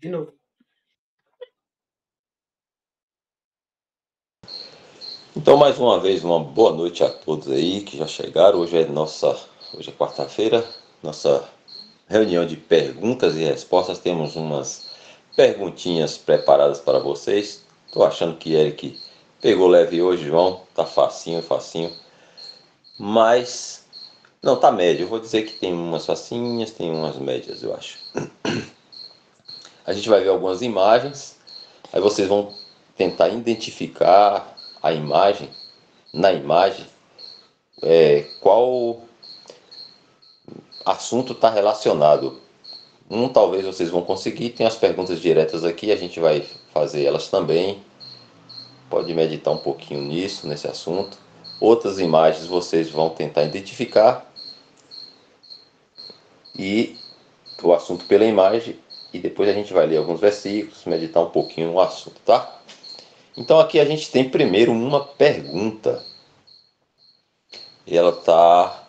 De novo. Então, mais uma vez, uma boa noite a todos aí que já chegaram. Hoje é quarta-feira, nossa reunião de perguntas e respostas. Temos umas perguntinhas preparadas para vocês. Estou achando que Eric pegou leve hoje, João. Tá facinho. Mas não, tá médio. Eu vou dizer que tem umas facinhas, tem umas médias, eu acho. A gente vai ver algumas imagens. Aí vocês vão tentar identificar a imagem, na imagem, qual assunto está relacionado. Talvez vocês vão conseguir, tem as perguntas diretas aqui, a gente vai fazer elas também. Pode meditar um pouquinho nisso, nesse assunto. Outras imagens vocês vão tentar identificar e o assunto pela imagem, e depois a gente vai ler alguns versículos, meditar um pouquinho no assunto, tá? Então aqui a gente tem primeiro uma pergunta. E ela está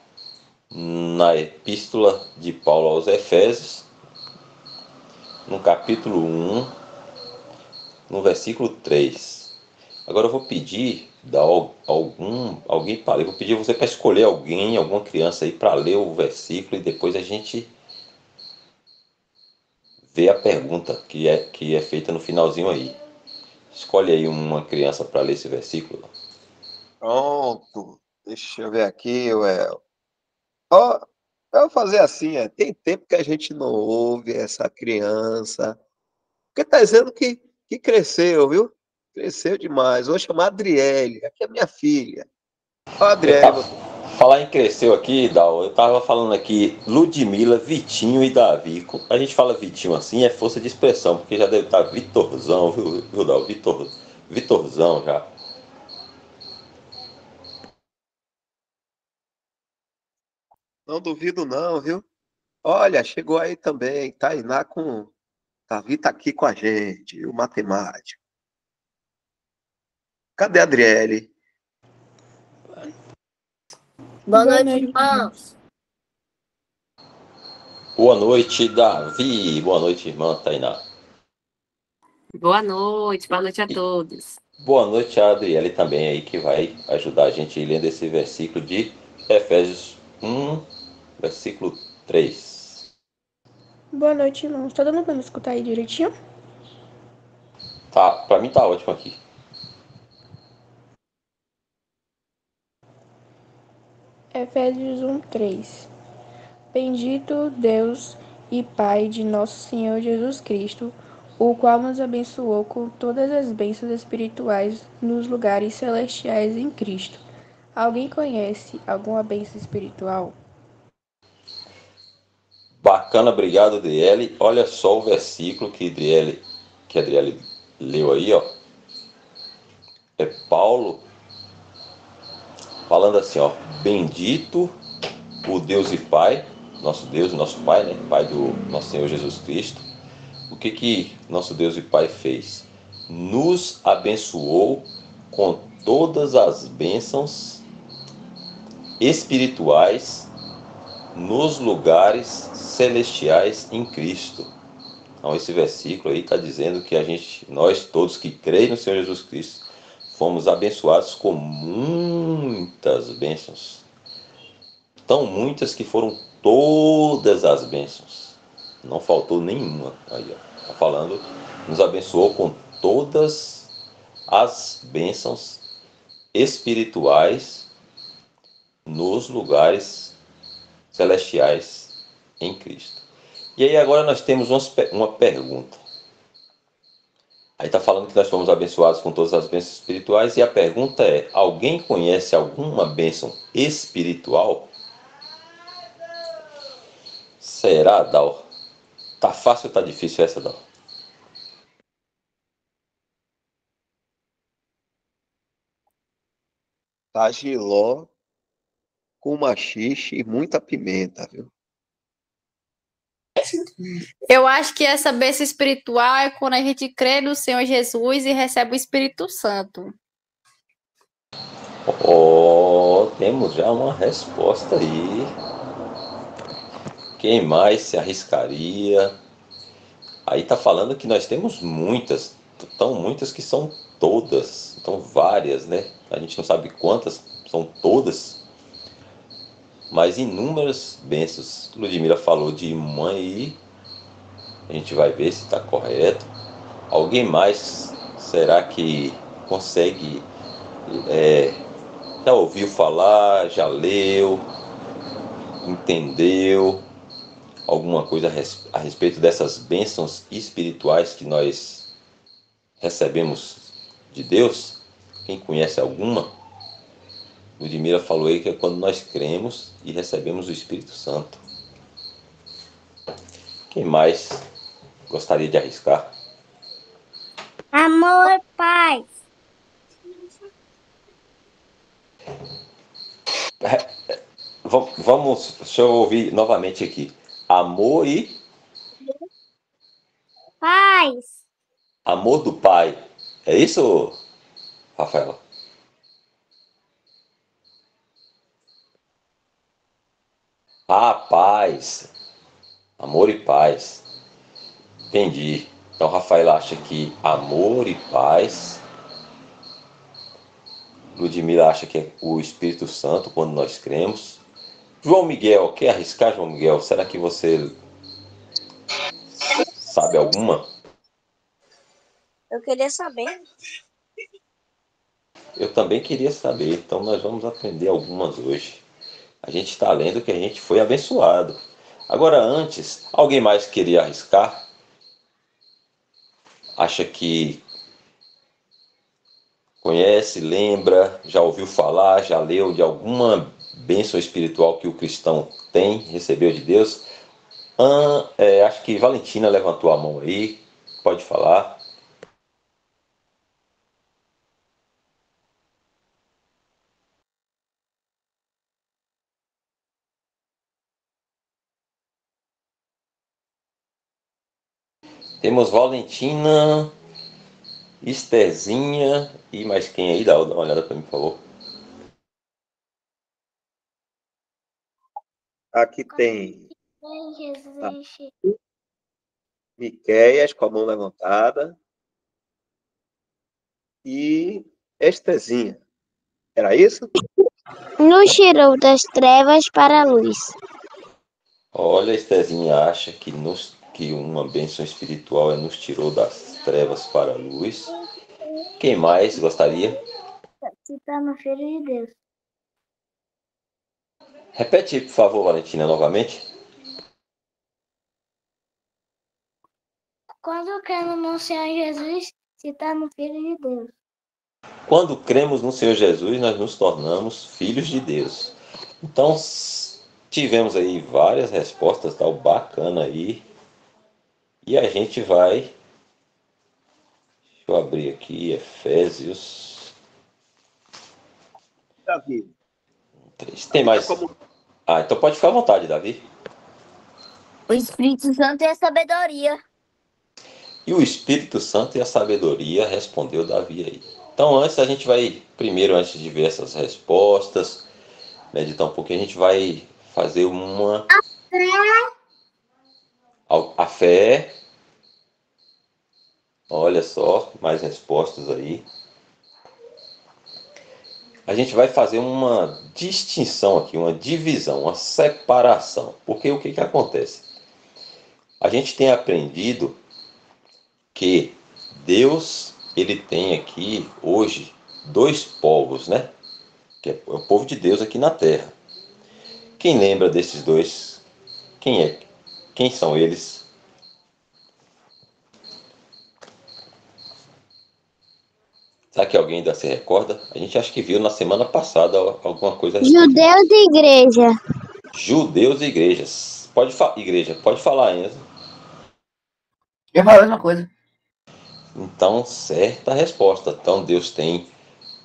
na Epístola de Paulo aos Efésios, no capítulo 1, no versículo 3. Agora eu vou pedir alguém para ler. Vou pedir você para escolher alguém, alguma criança aí para ler o versículo, e depois a gente vê a pergunta que é feita no finalzinho aí. Escolhe aí uma criança para ler esse versículo. Pronto. Deixa eu ver aqui, Well. Ó, eu vou fazer assim, tem tempo que a gente não ouve essa criança. Porque tá dizendo que cresceu, viu? Cresceu demais. Vou chamar a Adriele, aqui é minha filha. Ó, Adriele, Falar em cresceu aqui, Dal, eu tava falando aqui Ludmila, Vitinho e Davi. A gente fala Vitinho assim, é força de expressão, porque já deve estar Vitorzão, viu Dal? Vitorzão já. Não duvido não, viu? Olha, chegou aí também, Tainá com... Davi tá aqui com a gente, o matemático. Cadê a Adriele? Boa noite, irmãos. Boa noite, Davi. Boa noite, irmã Tainá. Boa noite a todos. Boa noite a Adriele também aí, que vai ajudar a gente lendo esse versículo de Efésios 1, versículo 3. Boa noite, irmãos. Tá dando pra me escutar aí direitinho? Tá, pra mim tá ótimo aqui. Efésios 1:3. Bendito Deus e Pai de nosso Senhor Jesus Cristo, o qual nos abençoou com todas as bênçãos espirituais nos lugares celestiais em Cristo. Alguém conhece alguma bênção espiritual? Bacana, obrigado, Adriele. Olha só o versículo que a Adriele leu aí, ó. É Paulo falando assim, ó: bendito o Deus e Pai, nosso Deus, nosso Pai, né? Pai do nosso Senhor Jesus Cristo. O que nosso Deus e Pai fez? Nos abençoou com todas as bênçãos espirituais nos lugares celestiais em Cristo. Então esse versículo aí está dizendo que nós todos que creem no Senhor Jesus Cristo, fomos abençoados com muitas bênçãos. Tão muitas que foram todas as bênçãos. Não faltou nenhuma. Aí, ó. Está falando, nos abençoou com todas as bênçãos espirituais nos lugares celestiais em Cristo. E aí agora nós temos uma pergunta. Aí está falando que nós fomos abençoados com todas as bênçãos espirituais, e a pergunta é: alguém conhece alguma bênção espiritual? Será, Dal? Tá fácil ou tá difícil essa, Dal? Tá giló com machixe e muita pimenta, viu? Eu acho que essa bênção espiritual é quando a gente crê no Senhor Jesus e recebe o Espírito Santo. Temos já uma resposta aí. Quem mais se arriscaria? Aí está falando que nós temos muitas, tão muitas que são todas, então várias, né? A gente não sabe quantas, são todas, mas inúmeras bênçãos. Ludmila falou de mãe e a gente vai ver se está correto. Alguém mais será que consegue, já ouviu falar, já leu, entendeu alguma coisa a respeito dessas bênçãos espirituais que nós recebemos de Deus? Quem conhece alguma? Ludmila falou aí que é quando nós cremos e recebemos o Espírito Santo. Quem mais gostaria de arriscar? Amor, paz. Vamos, deixa eu ouvir novamente aqui. Amor e Paz. amor do Pai. É isso, Rafaela? Ah, paz. Amor e paz. Entendi. Então, Rafaela acha que amor e paz. Ludmila acha que é o Espírito Santo quando nós cremos. João Miguel, quer arriscar, João Miguel? Será que você sabe alguma? Eu queria saber. Eu também queria saber, então nós vamos aprender algumas hoje. A gente está lendo que a gente foi abençoado. Agora, antes, alguém mais queria arriscar? Acha que conhece, lembra, já ouviu falar, já leu de alguma bênção espiritual que o cristão tem, recebeu de Deus? Acho que Valentina levantou a mão aí, pode falar. Temos Valentina, Estherzinha e mais quem aí? Dá uma olhada para mim, por favor. Aqui tem Jesus. Miqueias com a mão levantada e Estezinha. Era isso? Nos tirou das trevas para a luz. Olha, a Estezinha acha que uma bênção espiritual nos tirou das trevas para a luz. Quem mais gostaria? Se está no Filho de Deus. Repete, por favor, Valentina, novamente. Quando cremos no Senhor Jesus, se está no Filho de Deus. Quando cremos no Senhor Jesus, nós nos tornamos filhos de Deus. Então, tivemos aí várias respostas, tal, bacana aí. E a gente vai... Deixa eu abrir aqui, Efésios Davi. 3. Tem mais? Então pode ficar à vontade, Davi. O Espírito Santo é a sabedoria. E o Espírito Santo e a sabedoria, respondeu Davi aí. Então, primeiro, antes de ver essas respostas, meditar um pouquinho, a gente vai fazer a fé. Olha só, mais respostas aí. A gente vai fazer uma distinção aqui, uma divisão, uma separação. Porque o que acontece? A gente tem aprendido que Deus, ele tem aqui hoje dois povos, né? Que é o povo de Deus aqui na Terra. Quem lembra desses dois? Quem são eles? Será que alguém ainda se recorda? A gente acha que viu na semana passada alguma coisa. Judeus e igreja. Judeus e igrejas. Igreja, pode falar, Enzo. Eu falo a mesma coisa. Então, certa resposta. Então, Deus tem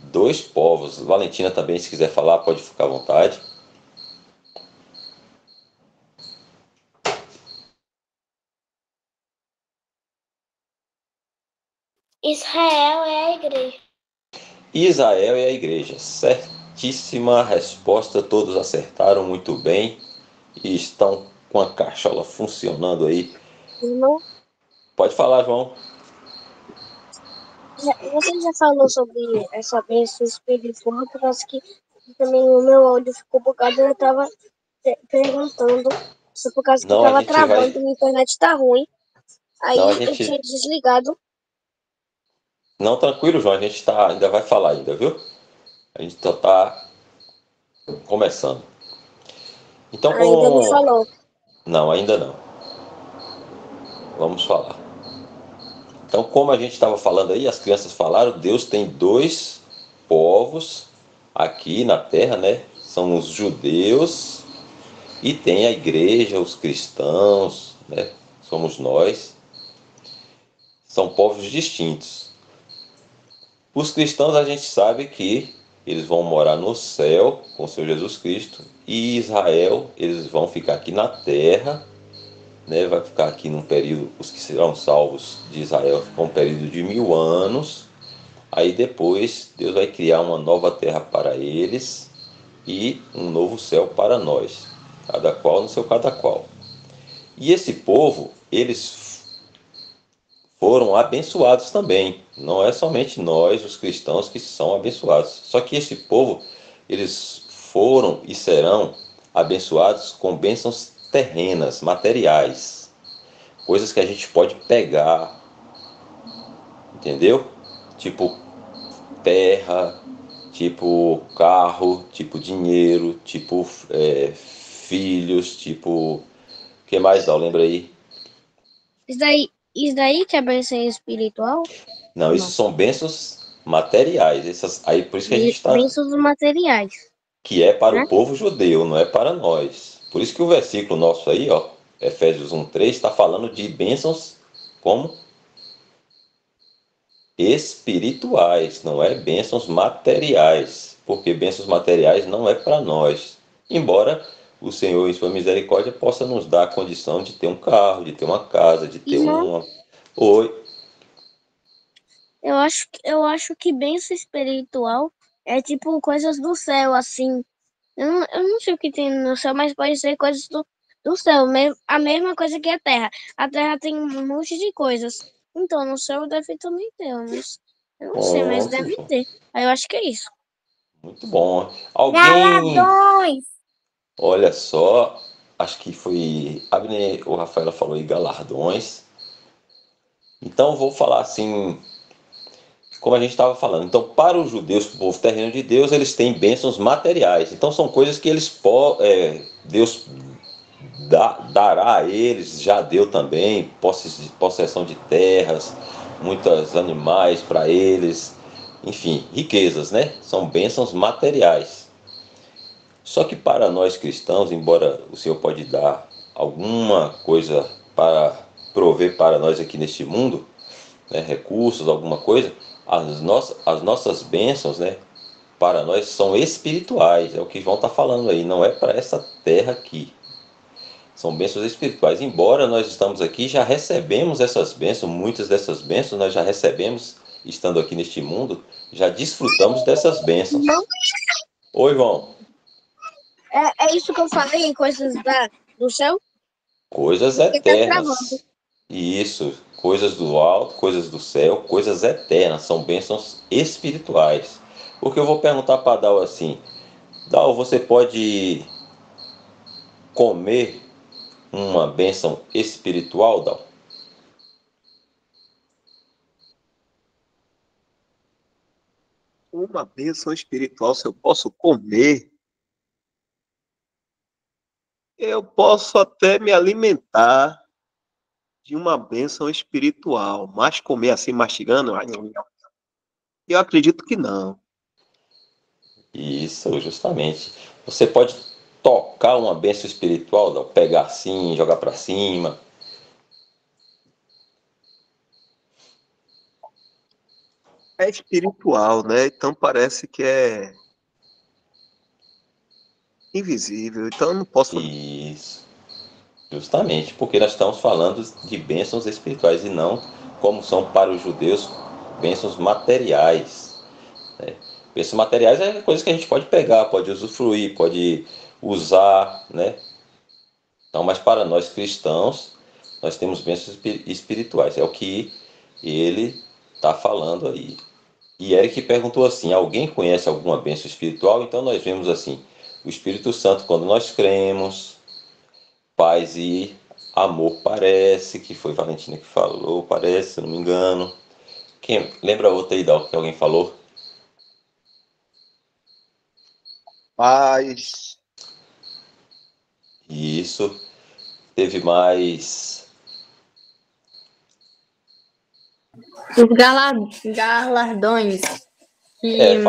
dois povos. Valentina também, se quiser falar, pode ficar à vontade. Israel é a igreja. Israel é a igreja. Certíssima resposta, todos acertaram muito bem e estão com a cachola funcionando aí Pode falar, João. Você já falou sobre essa bênção espiritual, por causa que também o meu áudio ficou bugado, eu tava perguntando, só por causa que Não, a tava gente vai. travando, a internet tá ruim, aí Não, a eu tinha gente. desligado. Não, tranquilo, João. A gente ainda vai falar ainda, viu? A gente só tá começando. Então, Ainda não com. falou. Não, ainda não. Vamos falar. Então, como a gente estava falando aí, as crianças falaram, Deus tem dois povos aqui na Terra, né? São os judeus e tem a igreja, os cristãos, né? Somos nós. São povos distintos. Os cristãos a gente sabe que eles vão morar no céu com o Senhor Jesus Cristo e Israel, eles vão ficar aqui na Terra, né? Vai ficar aqui num período, os que serão salvos de Israel ficam um período de 1000 anos. Aí depois Deus vai criar uma nova terra para eles e um novo céu para nós, cada qual no seu cada qual. E esse povo, eles foram abençoados também. Não é somente nós, os cristãos, que são abençoados. Só que esse povo, eles foram e serão abençoados com bênçãos terrenas, materiais, coisas que a gente pode pegar, entendeu? Tipo terra, tipo carro, tipo dinheiro, tipo filhos, tipo. O que mais dá? Lembra aí? Isso daí que é bênção espiritual? Não, isso Não. são bênçãos materiais. Aí por isso que a gente está. Bênçãos materiais, Que é para né? o povo judeu, não é para nós. Por isso que o versículo nosso aí, ó, Efésios 1:3, está falando de bênçãos como espirituais, não é bênçãos materiais, porque bênçãos materiais não é para nós. Embora o Senhor, em sua misericórdia, possa nos dar a condição de ter um carro, de ter uma casa, de ter Irmão, uma. Oi, eu acho que bênção espiritual é tipo coisas do céu, assim. Eu não sei o que tem no céu, mas pode ser coisas do céu, a mesma coisa que a terra. A terra tem um monte de coisas. Então, no céu deve também ter, eu não sei, mas pronto, deve João. ter. Aí eu acho que é isso. Muito bom. Alguém, Galardões! olha só, acho que foi Abner ou Rafaela falou aí galardões. Então vou falar assim, como a gente estava falando. Então, para os judeus, para o povo terreno de Deus, eles têm bênçãos materiais. Então, são coisas que Deus dará a eles, já deu também, possessão de terras, muitos animais para eles, enfim, riquezas, né? São bênçãos materiais. Só que para nós cristãos, embora o Senhor pode dar alguma coisa para prover para nós aqui neste mundo, né, recursos, alguma coisa, as nossas bênçãos, né, para nós são espirituais, é o que João está falando aí, não é para essa terra aqui. São bênçãos espirituais. Embora nós estamos aqui, já recebemos essas bênçãos, muitas dessas bênçãos nós já recebemos estando aqui neste mundo, já desfrutamos dessas bênçãos. Não, Oi, João. é isso que eu falei, coisas do céu, Coisas porque tá travando. eternas. Isso, coisas do alto, coisas do céu, coisas eternas, são bênçãos espirituais. Porque eu vou perguntar para Dal assim, Dal, você pode comer uma bênção espiritual, Dal? Uma bênção espiritual, se eu posso comer, eu posso até me alimentar de uma bênção espiritual, mas comer assim mastigando, eu acredito que não. Isso, justamente. Você pode tocar uma bênção espiritual, Dal? Pegar assim, jogar para cima. É espiritual, né? Então parece que é invisível, então eu não posso. Isso, justamente, porque nós estamos falando de bênçãos espirituais e não como são para os judeus bênçãos materiais. Bênçãos materiais é coisa que a gente pode pegar, pode usufruir, pode usar, né? Então, mas para nós cristãos, nós temos bênçãos espirituais. É o que ele está falando aí. E Eric perguntou assim: alguém conhece alguma bênção espiritual? Então nós vemos assim: o Espírito Santo, quando nós cremos, paz e amor, parece que foi Valentina que falou, parece, se eu não me engano. Quem lembra outra aí que alguém falou? Paz. Isso. Teve mais. Os galardões. Que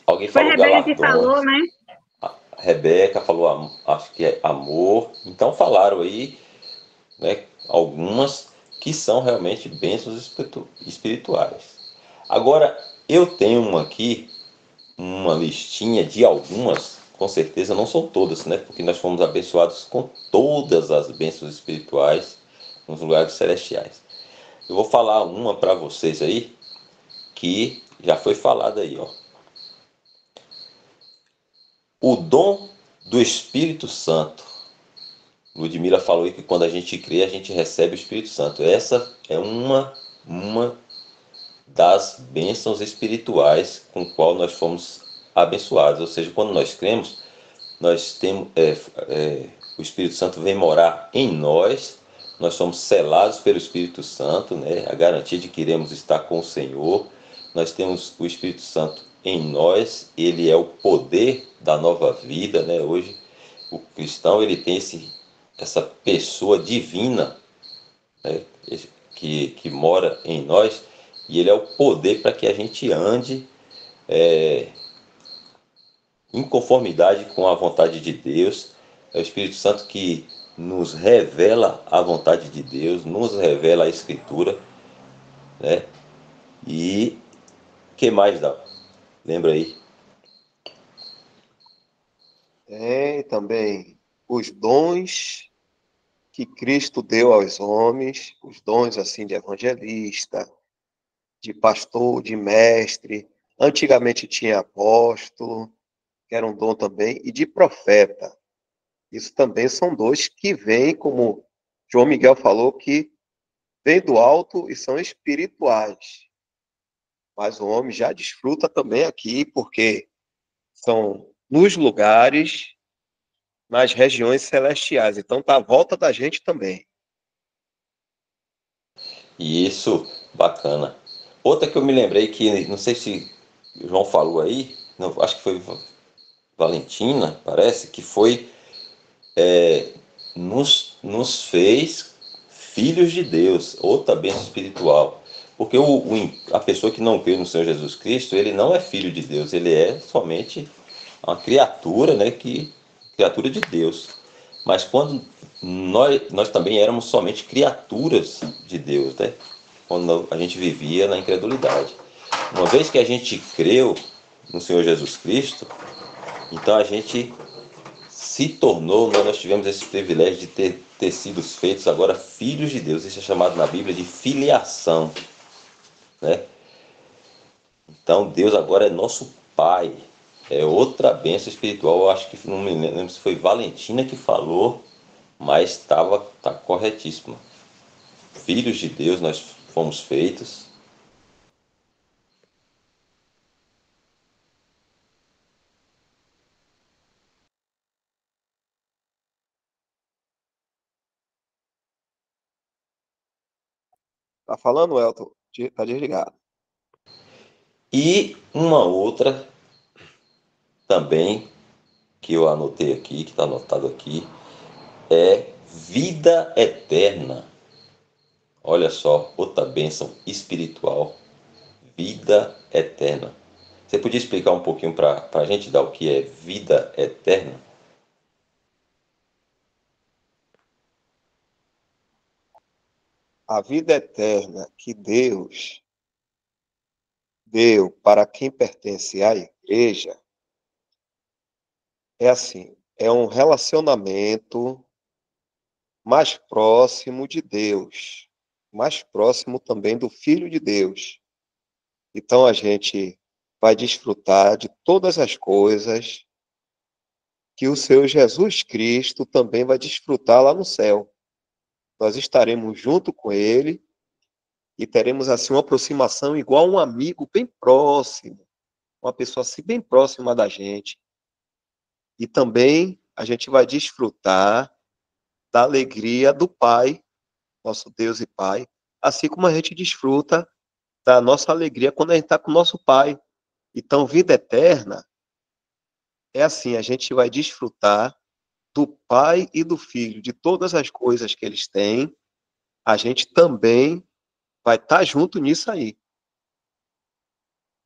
Alguém Foi a falou Rebeca que galardões. falou, né? A Rebeca falou, acho que é amor. Então falaram aí, né, algumas que são realmente bênçãos espirituais. Agora, eu tenho aqui uma listinha de algumas, com certeza não são todas, né? Porque nós fomos abençoados com todas as bênçãos espirituais nos lugares celestiais. Eu vou falar uma para vocês aí, que já foi falada aí, ó. O dom do Espírito Santo. Ludmila falou aí que quando a gente crê, a gente recebe o Espírito Santo. Essa é uma das bênçãos espirituais com qual nós fomos abençoados. Ou seja, quando nós cremos, nós temos o Espírito Santo vem morar em nós. Nós somos selados pelo Espírito Santo, né? A garantia de que iremos estar com o Senhor. Nós temos o Espírito Santo em nós. Ele é o poder da nova vida, né? Hoje o cristão ele tem essa pessoa divina, né? que mora em nós, e ele é o poder para que a gente ande em conformidade com a vontade de Deus. É o Espírito Santo que nos revela a vontade de Deus, nos revela a Escritura, né? E que mais dá? Lembra aí? Tem também os dons que Cristo deu aos homens, os dons assim de evangelista, de pastor, de mestre. Antigamente tinha apóstolo, que era um dom também, e de profeta. Isso também são dons que vêm, como João Miguel falou, que vêm do alto e são espirituais. Mas o homem já desfruta também aqui, porque são nos lugares, nas regiões celestiais. Então está à volta da gente também. E isso, bacana. Outra que eu me lembrei que, não sei se o João falou aí, não, acho que foi Valentina, parece, que foi nos fez filhos de Deus, outra bênção espiritual. Porque a pessoa que não crê no Senhor Jesus Cristo, ele não é filho de Deus, ele é somente uma criatura, né, criatura de Deus. Mas quando nós também éramos somente criaturas de Deus, né? Quando a gente vivia na incredulidade. Uma vez que a gente creu no Senhor Jesus Cristo, então a gente se tornou, nós tivemos esse privilégio de ter sido feitos agora filhos de Deus. Isso é chamado na Bíblia de filiação, né? Então Deus agora é nosso Pai. É outra bênção espiritual. Eu acho que não me lembro se foi Valentina que falou, mas tá corretíssimo. Filhos de Deus nós fomos feitos. Tá falando, Elton? Tá desligado. E uma outra também que eu anotei aqui, que está anotado aqui, é vida eterna. Olha só, outra bênção espiritual, vida eterna. Você podia explicar um pouquinho para a gente dar o que é vida eterna? A vida eterna que Deus deu para quem pertence à igreja é assim, é um relacionamento mais próximo de Deus, mais próximo também do Filho de Deus. Então a gente vai desfrutar de todas as coisas que o seu Jesus Cristo também vai desfrutar lá no céu. nós estaremos junto com ele e teremos assim uma aproximação igual um amigo bem próximo, uma pessoa assim bem próxima da gente. E também a gente vai desfrutar da alegria do Pai, nosso Deus e Pai, assim como a gente desfruta da nossa alegria quando a gente está com o nosso Pai. Então, vida eterna é assim, a gente vai desfrutar do Pai e do Filho, de todas as coisas que eles têm, a gente também vai estar junto nisso aí.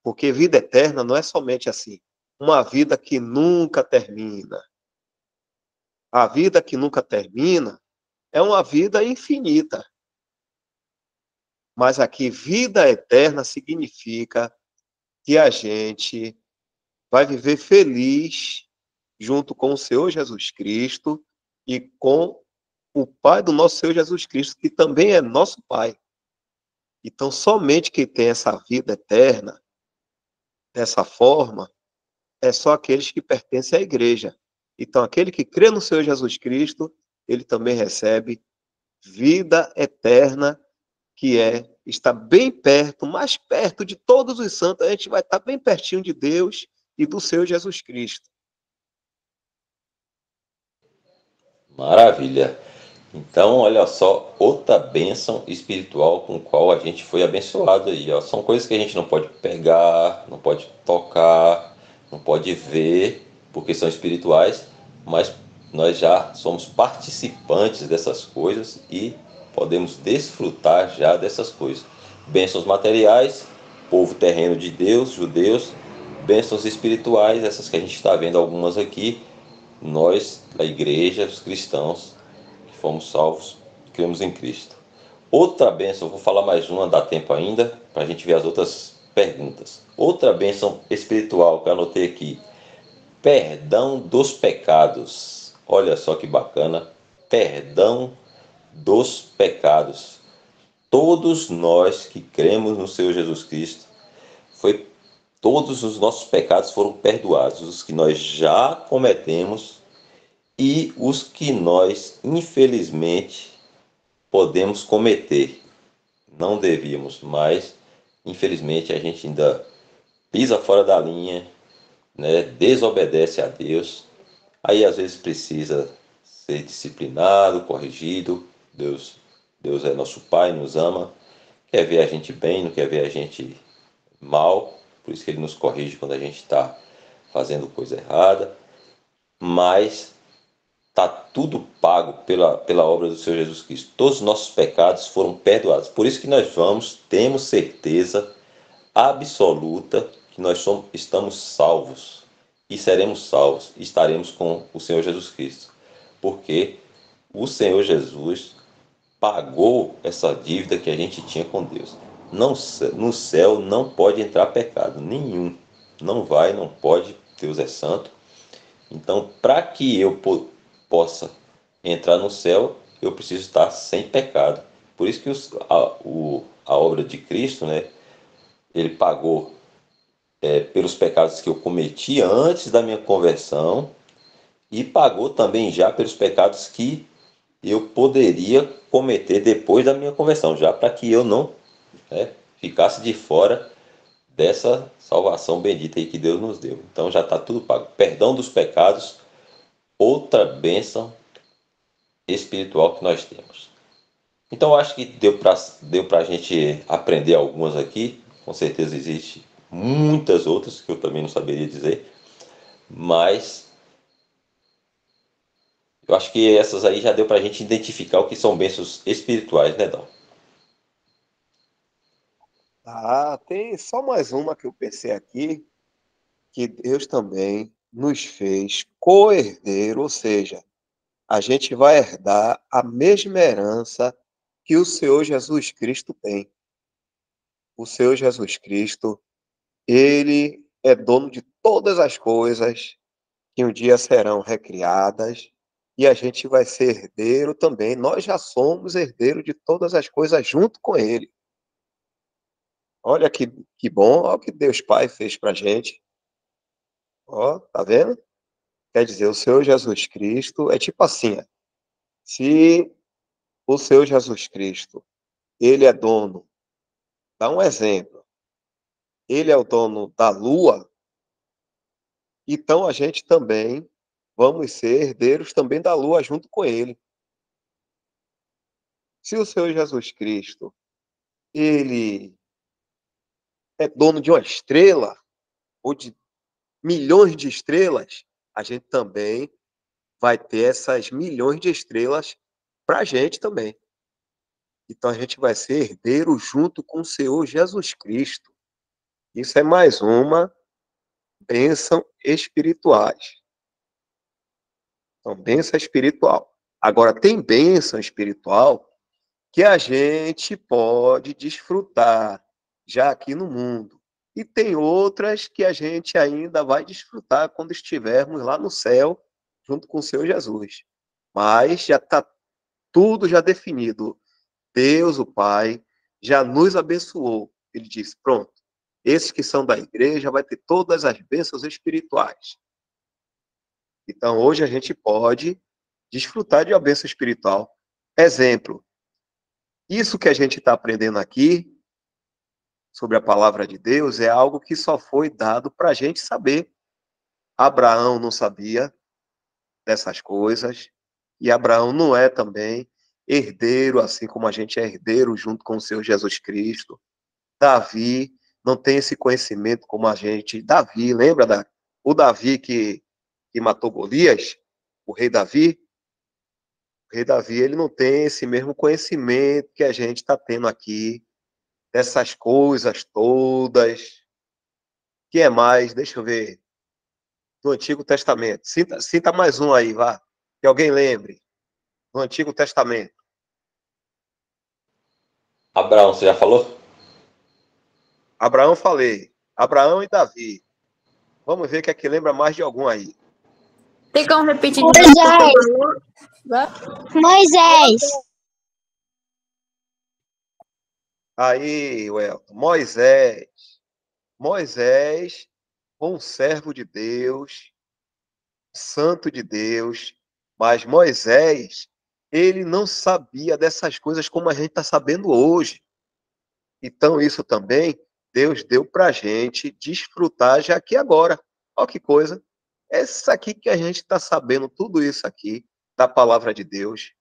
Porque vida eterna não é somente assim, uma vida que nunca termina. A vida que nunca termina é uma vida infinita. Mas aqui, vida eterna significa que a gente vai viver feliz junto com o Senhor Jesus Cristo e com o Pai do nosso Senhor Jesus Cristo, que também é nosso Pai. Então, somente quem tem essa vida eterna, dessa forma, é só aqueles que pertencem à igreja. Então, aquele que crê no Senhor Jesus Cristo, ele também recebe vida eterna, que é estar bem perto, mais perto de todos os santos. A gente vai estar bem pertinho de Deus e do Senhor Jesus Cristo. Maravilha. Então, olha só, outra bênção espiritual com qual a gente foi abençoado aí, ó. São coisas que a gente não pode pegar, não pode tocar, não pode ver, porque são espirituais, mas nós já somos participantes dessas coisas e podemos desfrutar já dessas coisas. Bênçãos materiais, povo terreno de Deus, judeus, bênçãos espirituais, essas que a gente está vendo algumas aqui, nós, a igreja, os cristãos, que fomos salvos, cremos em Cristo. Outra bênção, vou falar mais uma, dá tempo ainda, para a gente ver as outras perguntas. Outra bênção espiritual que eu anotei aqui, perdão dos pecados. Olha só que bacana, perdão dos pecados. Todos nós que cremos no Senhor Jesus Cristo, todos os nossos pecados foram perdoados, os que nós já cometemos e os que nós, infelizmente, podemos cometer. Não devíamos, mas, infelizmente, a gente ainda pisa fora da linha, né? Desobedece a Deus. Aí, às vezes, precisa ser disciplinado, corrigido. Deus é nosso Pai, nos ama, quer ver a gente bem, não quer ver a gente mal. Por isso que Ele nos corrige quando a gente está fazendo coisa errada. Mas está tudo pago pela obra do Senhor Jesus Cristo. Todos os nossos pecados foram perdoados. Por isso que nós temos certeza absoluta que estamos salvos e seremos salvos e estaremos com o Senhor Jesus Cristo. Porque o Senhor Jesus pagou essa dívida que a gente tinha com Deus. Não, no céu não pode entrar pecado nenhum. Não vai, não pode. Deus é santo. Então, para que eu possa entrar no céu, eu preciso estar sem pecado. Por isso que a obra de Cristo, né, ele pagou pelos pecados que eu cometi antes da minha conversão e pagou também já pelos pecados que eu poderia cometer depois da minha conversão, já para que eu não, né, ficasse de fora dessa salvação bendita aí que Deus nos deu. Então já está tudo pago. Perdão dos pecados, outra bênção espiritual que nós temos. Então eu acho que deu para a gente aprender algumas aqui. Com certeza existe muitas outras que eu também não saberia dizer, mas eu acho que essas aí já deu para a gente identificar o que são bênçãos espirituais, né, Dal? Ah, tem só mais uma que eu pensei aqui, que Deus também nos fez co-herdeiro, ou seja, a gente vai herdar a mesma herança que o Senhor Jesus Cristo tem. O Senhor Jesus Cristo, ele é dono de todas as coisas que um dia serão recriadas e a gente vai ser herdeiro também. Nós já somos herdeiro de todas as coisas junto com ele. Olha que bom, olha o que Deus Pai fez para a gente. Ó, tá vendo? Quer dizer, o Senhor Jesus Cristo é tipo assim, se o Senhor Jesus Cristo, ele é dono, dá um exemplo, ele é o dono da lua, então a gente também vamos ser herdeiros também da lua junto com ele. Se o Senhor Jesus Cristo, ele é dono de uma estrela, ou de milhões de estrelas, a gente também vai ter essas milhões de estrelas para a gente também. Então a gente vai ser herdeiro junto com o Senhor Jesus Cristo. Isso é mais uma bênção espirituais. Então, bênção espiritual. Agora, tem bênção espiritual que a gente pode desfrutar já aqui no mundo. E tem outras que a gente ainda vai desfrutar quando estivermos lá no céu, junto com o Senhor Jesus. Mas já está tudo já definido. Deus, o Pai, já nos abençoou. Ele disse, pronto, esses que são da igreja vai ter todas as bênçãos espirituais. Então, hoje a gente pode desfrutar de uma bênção espiritual. Exemplo, isso que a gente está aprendendo aqui, sobre a palavra de Deus, é algo que só foi dado para a gente saber. Abraão não sabia dessas coisas, e Abraão não é também herdeiro, assim como a gente é herdeiro junto com o Senhor Jesus Cristo. Davi não tem esse conhecimento como a gente. Davi, lembra o Davi que matou Golias? O rei Davi? O rei Davi, ele não tem esse mesmo conhecimento que a gente está tendo aqui, dessas coisas todas. Que é mais? Deixa eu ver. Do Antigo Testamento. Cita mais um aí, vá. Que alguém lembre. Do Antigo Testamento. Abraão, você já falou? Abraão, falei. Abraão e Davi. Vamos ver que é que lembra mais de algum aí. Tem como repetir de Moisés. novo? Moisés. Aí, Welton. Moisés. Moisés, bom servo de Deus, santo de Deus, mas Moisés, ele não sabia dessas coisas como a gente está sabendo hoje. Então, isso também Deus deu para a gente desfrutar já aqui agora. Olha que coisa. Essa aqui que a gente está sabendo, tudo isso aqui, da palavra de Deus,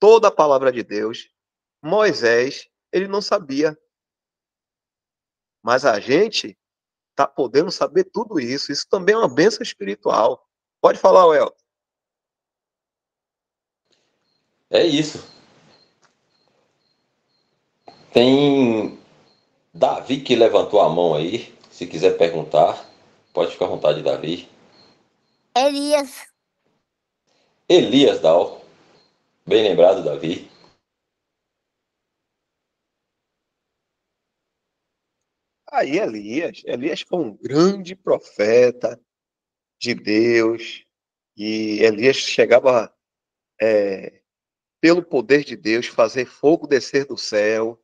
toda a palavra de Deus, Moisés, ele não sabia. Mas a gente está podendo saber tudo isso. Isso também é uma bênção espiritual. Pode falar, Welton. É isso. Tem Davi que levantou a mão aí. Se quiser perguntar, pode ficar à vontade, Davi. Elias. Elias Dal. Bem lembrado, Davi. Aí Elias foi um grande profeta de Deus, e Elias chegava, pelo poder de Deus, fazer fogo descer do céu.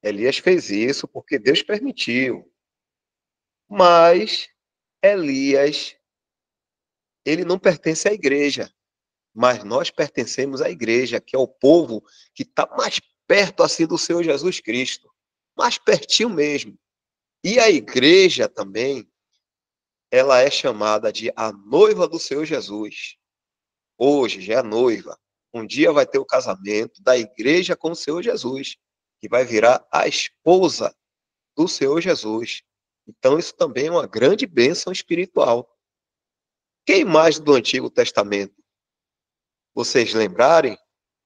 Elias fez isso porque Deus permitiu. Mas Elias, ele não pertence à igreja, mas nós pertencemos à igreja, que é o povo que está mais perto assim do Senhor Jesus Cristo, mais pertinho mesmo. E a igreja também, ela é chamada de a noiva do Senhor Jesus. Hoje já é noiva. Um dia vai ter o casamento da igreja com o Senhor Jesus, que vai virar a esposa do Senhor Jesus. Então isso também é uma grande bênção espiritual. Quem mais do Antigo Testamento, vocês lembrarem,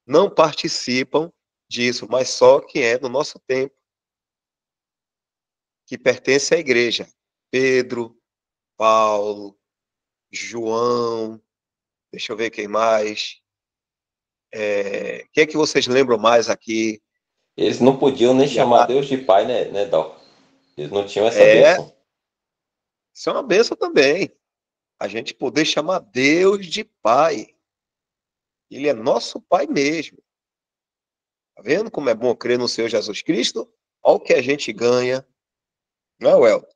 não participam disso, mas só quem é do nosso tempo, que pertence à igreja. Pedro, Paulo, João, deixa eu ver quem mais. Quem é que vocês lembram mais aqui? Eles não podiam nem chamar Deus de pai, né, Dal? Eles não tinham essa bênção. Isso é uma bênção também. A gente poder chamar Deus de pai. Ele é nosso pai mesmo. Tá vendo como é bom crer no Senhor Jesus Cristo? Olha o que a gente ganha. Não é, Welton?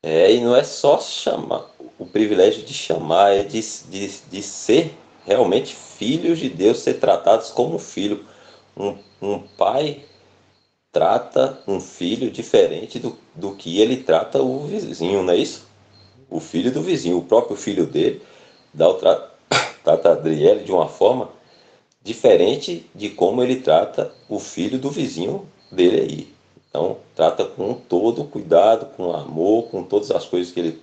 E não é só chamar, o privilégio de chamar, é de ser realmente filhos de Deus ser tratados como filho. Um pai trata um filho diferente do que ele trata o vizinho, não é isso? O filho do vizinho, o próprio filho dele, trata Adriele de uma forma diferente de como ele trata o filho do vizinho dele aí. Então, trata com todo cuidado, com amor, com todas as coisas que ele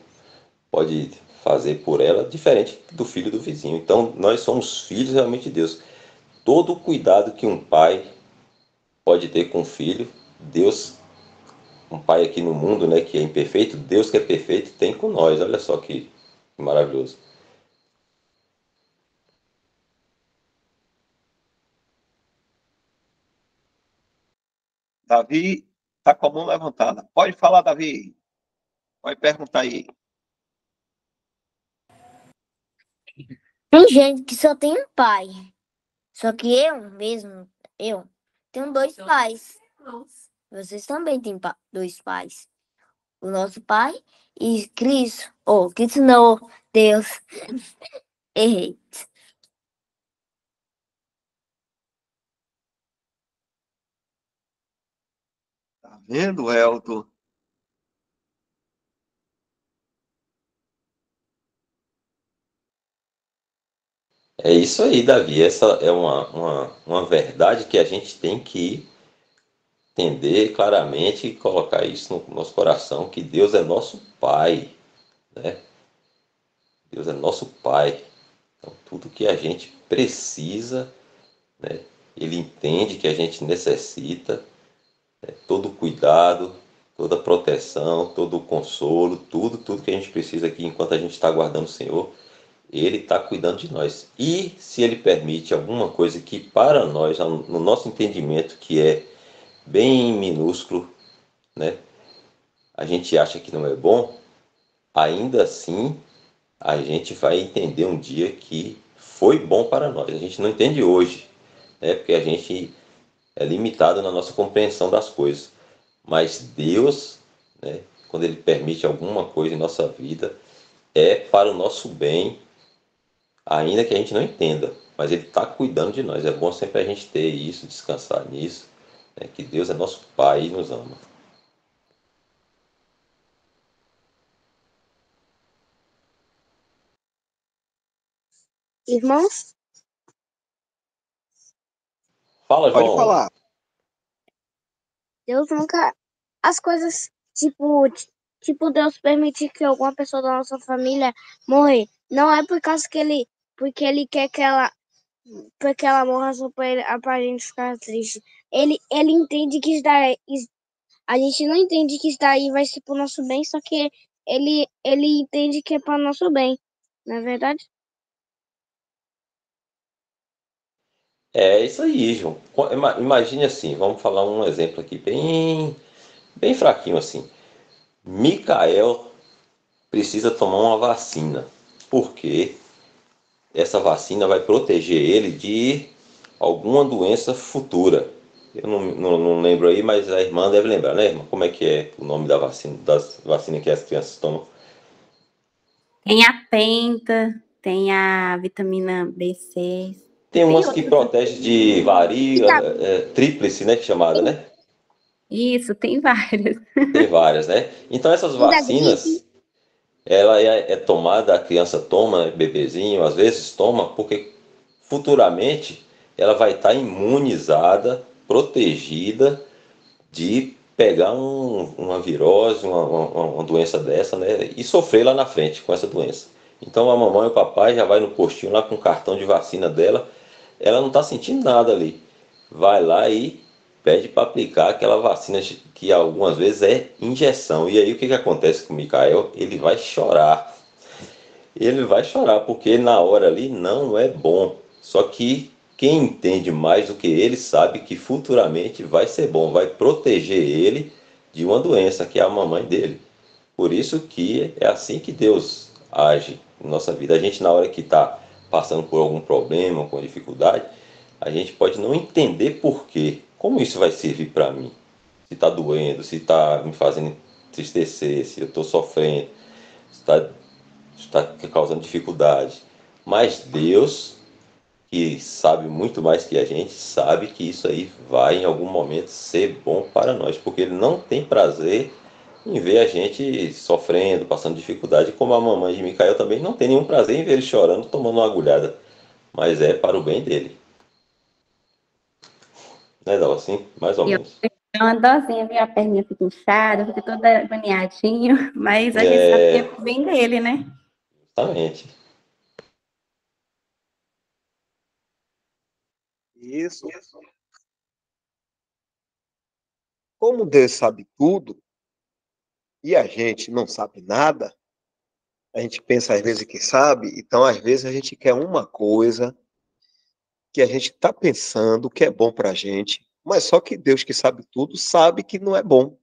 pode fazer por ela, diferente do filho do vizinho. Então, nós somos filhos realmente de Deus. Todo o cuidado que um pai pode ter com o filho, Deus, um pai aqui no mundo, né, que é imperfeito, Deus que é perfeito, tem com nós. Olha só que maravilhoso. Davi está com a mão levantada. Pode falar, Davi. Pode perguntar aí. Tem gente que só tem um pai. Só que eu tenho dois pais. Vocês também têm dois pais. O nosso pai e Cristo. Oh, Cristo não, Deus. Errei. Tá vendo, Elton? É isso aí, Davi. Essa é uma verdade que a gente tem que entender claramente e colocar isso no nosso coração, que Deus é nosso Pai, né? Deus é nosso Pai. Então, tudo que a gente precisa, né? Ele entende que a gente necessita, né? Todo cuidado, toda proteção, todo consolo, tudo que a gente precisa aqui enquanto a gente está aguardando o Senhor, Ele está cuidando de nós. E se Ele permite alguma coisa que para nós, no nosso entendimento, que é bem minúsculo, né? A gente acha que não é bom, ainda assim a gente vai entender um dia que foi bom para nós. A gente não entende hoje, né? Porque a gente é limitado na nossa compreensão das coisas. Mas Deus, né? Quando Ele permite alguma coisa em nossa vida, é para o nosso bem, ainda que a gente não entenda. Mas Ele está cuidando de nós. É bom sempre a gente ter isso, descansar nisso, né? Que Deus é nosso Pai e nos ama. Irmãos, Fala, Pode João. falar. Deus nunca. As coisas, tipo, Deus permitir que alguma pessoa da nossa família morrer. Não é por causa que porque ele quer porque ela morra só pra gente ficar triste. Ele entende que a gente não entende que isso daí vai ser pro nosso bem, só que ele entende que é para nosso bem, não é verdade? É isso aí, João. Imagine assim, vamos falar um exemplo aqui bem fraquinho assim. Micael precisa tomar uma vacina, porque essa vacina vai proteger ele de alguma doença futura. Eu não lembro aí, mas a irmã deve lembrar, né, irmã? Como é que é o nome da vacina, das vacinas que as crianças tomam? Tem a penta, tem a vitamina B6. Tem Tem umas que outra. protegem de varíola, tríplice, né, que chamada, né? Isso, tem várias. Tem várias, né? Então essas E da gripe, vacinas, ela é tomada, a criança toma, né, bebezinho, às vezes toma, porque futuramente ela vai estar imunizada, protegida de pegar uma virose, uma doença dessa, né? E sofrer lá na frente com essa doença. Então a mamãe e o papai já vai no postinho lá com o cartão de vacina dela, ela não está sentindo nada ali. Vai lá e pede para aplicar aquela vacina que algumas vezes é injeção. E aí o que acontece com o Mikael? Ele vai chorar. Ele vai chorar porque na hora ali não é bom. Só que quem entende mais do que ele sabe que futuramente vai ser bom, vai proteger ele de uma doença que é a mamãe dele. Por isso que é assim que Deus age em nossa vida. A gente na hora que está passando por algum problema, com dificuldade, a gente pode não entender por quê. Como isso vai servir para mim? Se está doendo, se está me fazendo entristecer, se eu estou sofrendo, se está causando dificuldade. Mas Deus que sabe muito mais que a gente, sabe que isso aí vai em algum momento ser bom para nós, porque ele não tem prazer em ver a gente sofrendo, passando dificuldade, como a mamãe de Micael também não tem nenhum prazer em ver ele chorando, tomando uma agulhada, mas é para o bem dele. Né, Dal? Assim, mais ou E eu menos. tenho uma dosinha, minha perninha fica inchada, fica toda agoniadinho, mas a gente sabe que é É, pro bem dele, né? justamente. Isso. Como Deus sabe tudo e a gente não sabe nada, a gente pensa às vezes que sabe, então às vezes a gente quer uma coisa que a gente está pensando que é bom para a gente, mas só que Deus que sabe tudo sabe que não é bom.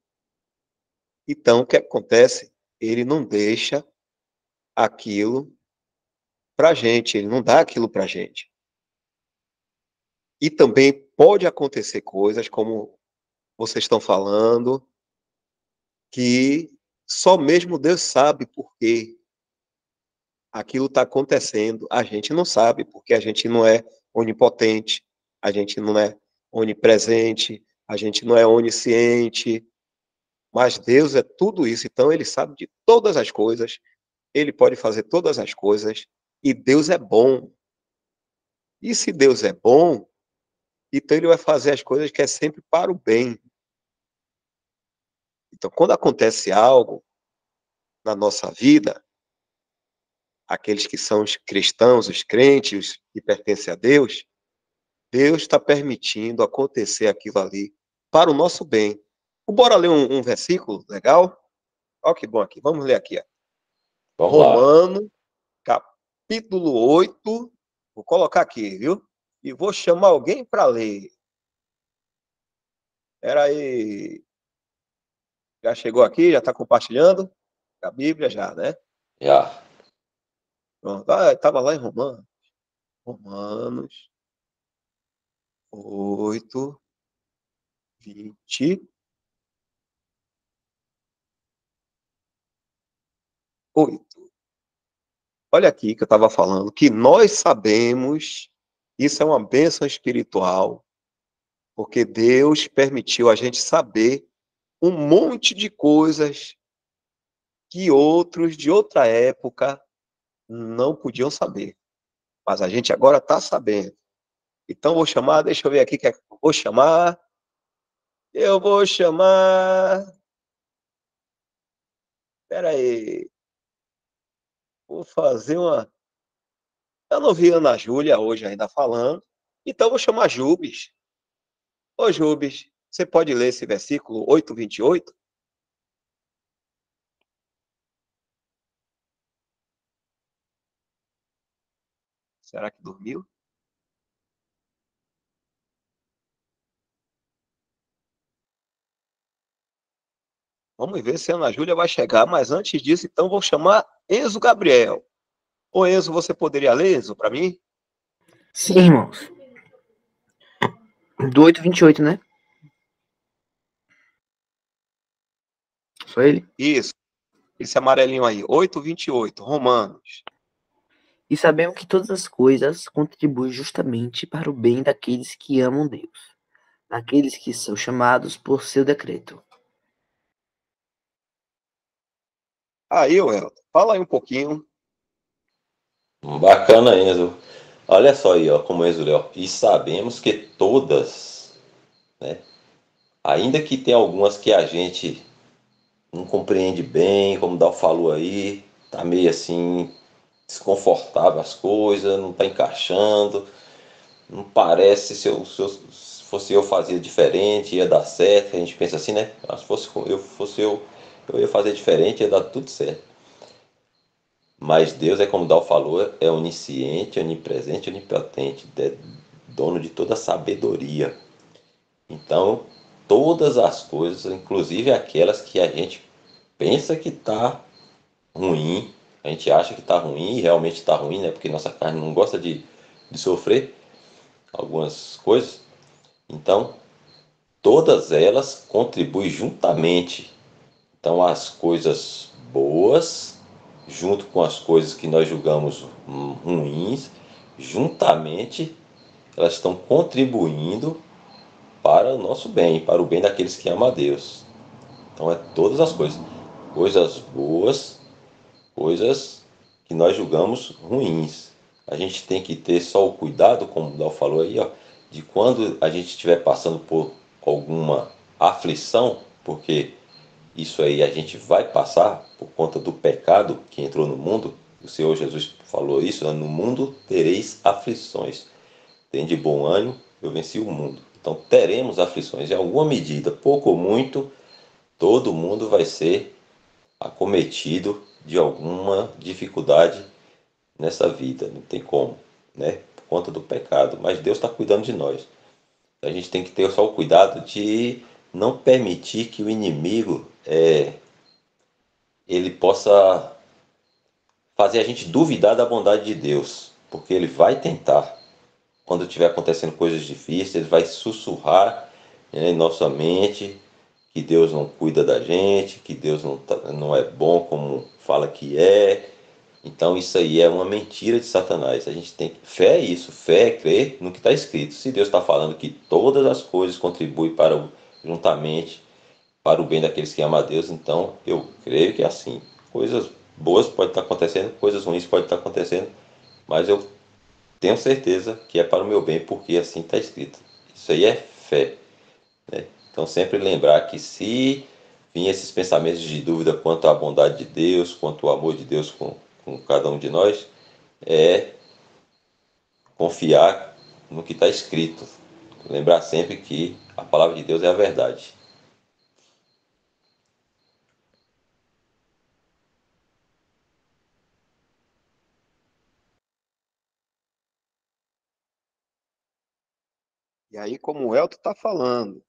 Então o que acontece? Ele não deixa aquilo para a gente, ele não dá aquilo para a gente. E também pode acontecer coisas, como vocês estão falando, que só mesmo Deus sabe por quê aquilo está acontecendo. A gente não sabe, porque a gente não é onipotente, a gente não é onipresente, a gente não é onisciente, mas Deus é tudo isso, então ele sabe de todas as coisas, ele pode fazer todas as coisas, e Deus é bom. E se Deus é bom, então ele vai fazer as coisas que é sempre para o bem. Então, quando acontece algo na nossa vida, aqueles que são os cristãos, os crentes, os que pertencem a Deus, Deus está permitindo acontecer aquilo ali para o nosso bem. Bora ler um versículo legal? Olha que bom aqui. Vamos ler aqui. Ó. Vamos lá. Romano, capítulo 8. Vou colocar aqui, viu? E vou chamar alguém para ler. Espera aí. Já chegou aqui? Já está compartilhando? A Bíblia já, né? Já. Pronto. Ah, estava lá em Romanos. Romanos 8, 28. Olha aqui que eu estava falando, que nós sabemos, isso é uma bênção espiritual, porque Deus permitiu a gente saber um monte de coisas que outros de outra época não podiam saber. Mas a gente agora está sabendo. Então vou chamar, deixa eu ver aqui que eu vou chamar. Eu vou chamar. Espera aí. Vou fazer uma. Eu não vi a Ana Júlia hoje ainda falando. Então vou chamar Jubes. Ô Jubes, você pode ler esse versículo 8:28? Será que dormiu? Vamos ver se a Ana Júlia vai chegar, mas antes disso, então, vou chamar Enzo Gabriel. Ô Enzo, você poderia ler, Enzo, para mim? Sim, irmãos. Do 8:28, né? Só ele? Isso, esse amarelinho aí, 8:28, Romanos. E sabemos que todas as coisas contribuem justamente para o bem daqueles que amam Deus, daqueles que são chamados por seu decreto. Aí, Elton, fala aí um pouquinho. Bacana, Enzo. Olha só aí, ó, como Enzo leu. E sabemos que todas, né? Ainda que tem algumas que a gente não compreende bem, como o Dal falou aí, tá meio assim, desconfortável as coisas, não tá encaixando, não parece, se fosse eu fazia diferente, ia dar certo, a gente pensa assim, né? Ah, se fosse eu ia fazer diferente, ia dar tudo certo. Mas Deus é como o Dal falou, é onisciente, onipresente, onipotente, é dono de toda a sabedoria. Então, todas as coisas, inclusive aquelas que a gente pensa que está ruim, a gente acha que está ruim e realmente está ruim, né? Porque nossa carne não gosta de sofrer algumas coisas. Então, todas elas contribuem juntamente. Então, as coisas boas, junto com as coisas que nós julgamos ruins, juntamente elas estão contribuindo para o nosso bem, para o bem daqueles que amam a Deus. Então é todas as coisas, coisas boas, coisas que nós julgamos ruins. A gente tem que ter só o cuidado, como o Dal falou aí, ó, de quando a gente estiver passando por alguma aflição, porque isso aí a gente vai passar por conta do pecado que entrou no mundo. O Senhor Jesus falou isso, né? No mundo tereis aflições. Tem de bom ânimo, eu venci o mundo. Então teremos aflições em alguma medida, pouco ou muito, todo mundo vai ser acometido de alguma dificuldade nessa vida, não tem como, né? Por conta do pecado, mas Deus está cuidando de nós. A gente tem que ter só o cuidado de não permitir que o inimigo ele possa fazer a gente duvidar da bondade de Deus, porque ele vai tentar. Quando estiver acontecendo coisas difíceis, ele vai sussurrar, né, em nossa mente que Deus não cuida da gente, que Deus não é bom como fala que é. Então isso aí é uma mentira de Satanás. A gente tem fé é isso, fé é crer no que está escrito. Se Deus está falando que todas as coisas contribuem juntamente para o bem daqueles que amam a Deus, então eu creio que é assim. Coisas boas podem estar acontecendo, coisas ruins podem estar acontecendo, mas eu tenho certeza que é para o meu bem, porque assim está escrito. Isso aí é fé, né? Então sempre lembrar que se vir esses pensamentos de dúvida quanto à bondade de Deus, quanto ao amor de Deus com cada um de nós, é confiar no que está escrito. Lembrar sempre que a palavra de Deus é a verdade. E aí, como o Elton está falando,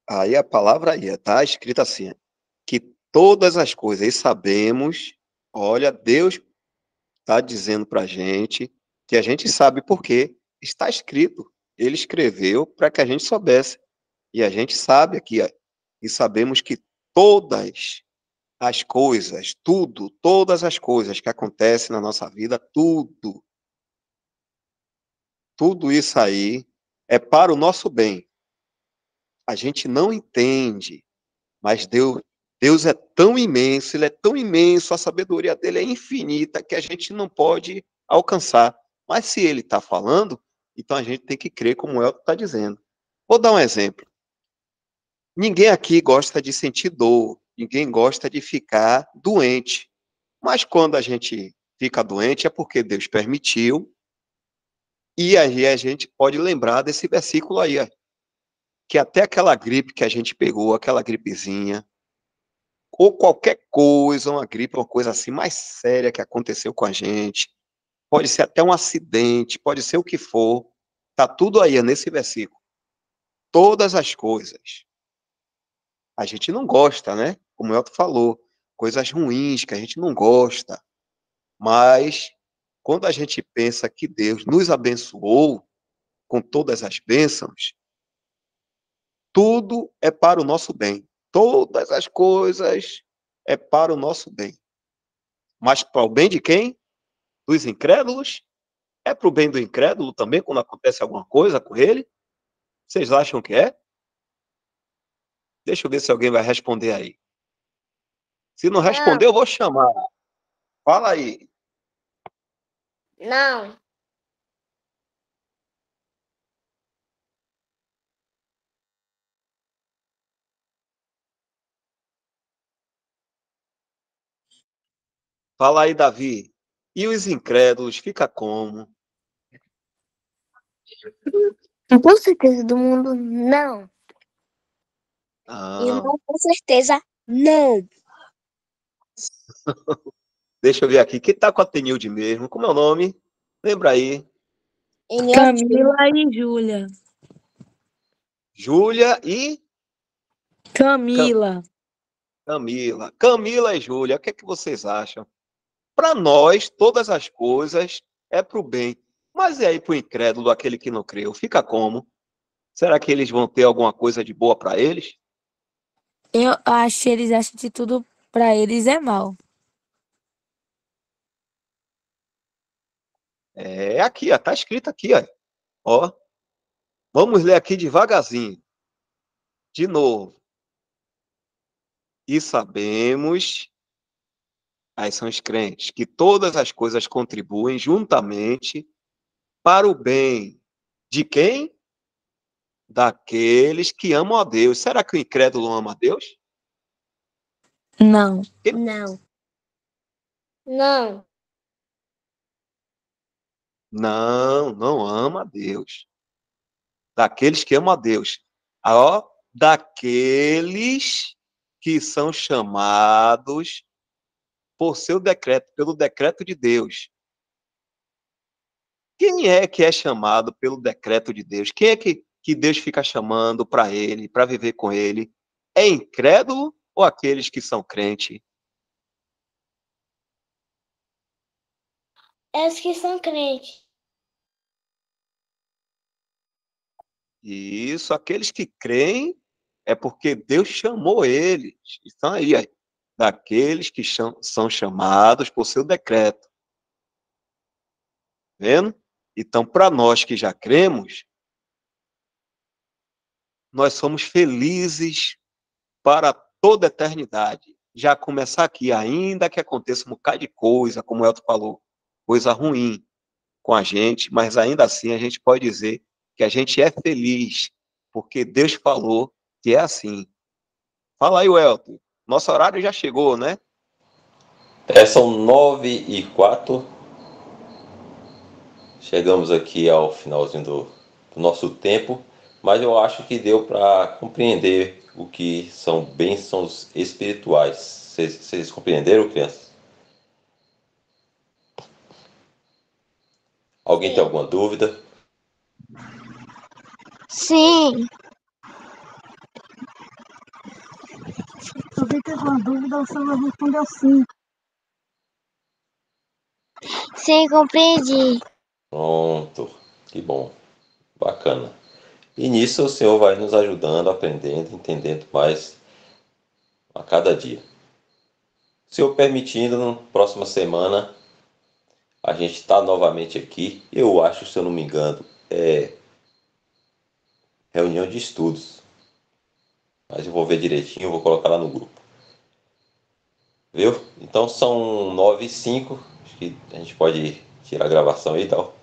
aí a palavra aí está escrita assim, que todas as coisas, e sabemos, olha, Deus está dizendo para a gente que a gente sabe porque está escrito. Ele escreveu para que a gente soubesse. E a gente sabe aqui, ó, e sabemos que todas as coisas, tudo, todas as coisas que acontecem na nossa vida, tudo isso aí é para o nosso bem. A gente não entende, mas Deus é tão imenso, ele é tão imenso, a sabedoria dele é infinita que a gente não pode alcançar. Mas se ele está falando, então a gente tem que crer como o Elton está dizendo. Vou dar um exemplo. Ninguém aqui gosta de sentir dor, ninguém gosta de ficar doente. Mas quando a gente fica doente é porque Deus permitiu, e aí a gente pode lembrar desse versículo aí, ó, que até aquela gripe que a gente pegou, aquela gripezinha, ou qualquer coisa, uma gripe, uma coisa assim mais séria que aconteceu com a gente, pode ser até um acidente, pode ser o que for, tá tudo aí, é nesse versículo. Todas as coisas. A gente não gosta, né? Como o Elton falou, coisas ruins que a gente não gosta, mas quando a gente pensa que Deus nos abençoou com todas as bênçãos, tudo é para o nosso bem. Todas as coisas é para o nosso bem. Mas para o bem de quem? Dos incrédulos? É para o bem do incrédulo também, quando acontece alguma coisa com ele? Vocês acham que é? Deixa eu ver se alguém vai responder aí. Se não responder, Não, eu vou chamar. Fala aí. não. Fala aí, Davi. E os incrédulos, fica como? Com certeza do mundo, não. Ah, Irmão, com certeza, não. deixa eu ver aqui. Quem tá com a Tenilde mesmo? Como é o nome? Lembra aí. Camila e Júlia. Júlia e Camila. Camila. Camila e Júlia, o que é que vocês acham? Para nós, todas as coisas é para o bem. Mas e aí para o incrédulo, aquele que não creu? Fica como? Será que eles vão ter alguma coisa de boa para eles? Eu acho que eles acham que tudo pra eles é mal. É aqui, ó, tá escrito aqui, ó. Ó, vamos ler aqui devagarzinho. De novo. E sabemos, aí são os crentes, que todas as coisas contribuem juntamente para o bem de quem? Daqueles que amam a Deus. Será que o incrédulo ama a Deus? Não. Não. Não. Não, não ama a Deus. Daqueles que amam a Deus. Ó, daqueles que são chamados por seu decreto, pelo decreto de Deus. Quem é que é chamado pelo decreto de Deus? Quem é que Deus fica chamando para ele, para viver com ele? É incrédulo ou aqueles que são crentes? É os que são crentes. Isso, aqueles que creem é porque Deus chamou eles. Estão aí, daqueles que são chamados por seu decreto. Vendo? Então, para nós que já cremos, nós somos felizes para toda a eternidade. Já começar aqui, ainda que aconteça um bocado de coisa, como o Elton falou, coisa ruim com a gente, mas ainda assim a gente pode dizer que a gente é feliz, porque Deus falou que é assim. Fala aí, Elton. Nosso horário já chegou, né? São 9h04. Chegamos aqui ao finalzinho do nosso tempo, mas eu acho que deu para compreender o que são bênçãos espirituais. Vocês compreenderam, crianças? Alguém tem alguma dúvida? Sim. Se alguém tem alguma dúvida, você vai responder sim. Sim, compreendi. Pronto, que bom, bacana. E nisso o Senhor vai nos ajudando, aprendendo, entendendo mais a cada dia. O Senhor permitindo, na próxima semana a gente está novamente aqui. Eu acho, se eu não me engano, é reunião de estudos. Mas eu vou ver direitinho, vou colocar lá no grupo. Viu? Então são 9h05. Acho que a gente pode tirar a gravação aí e tal.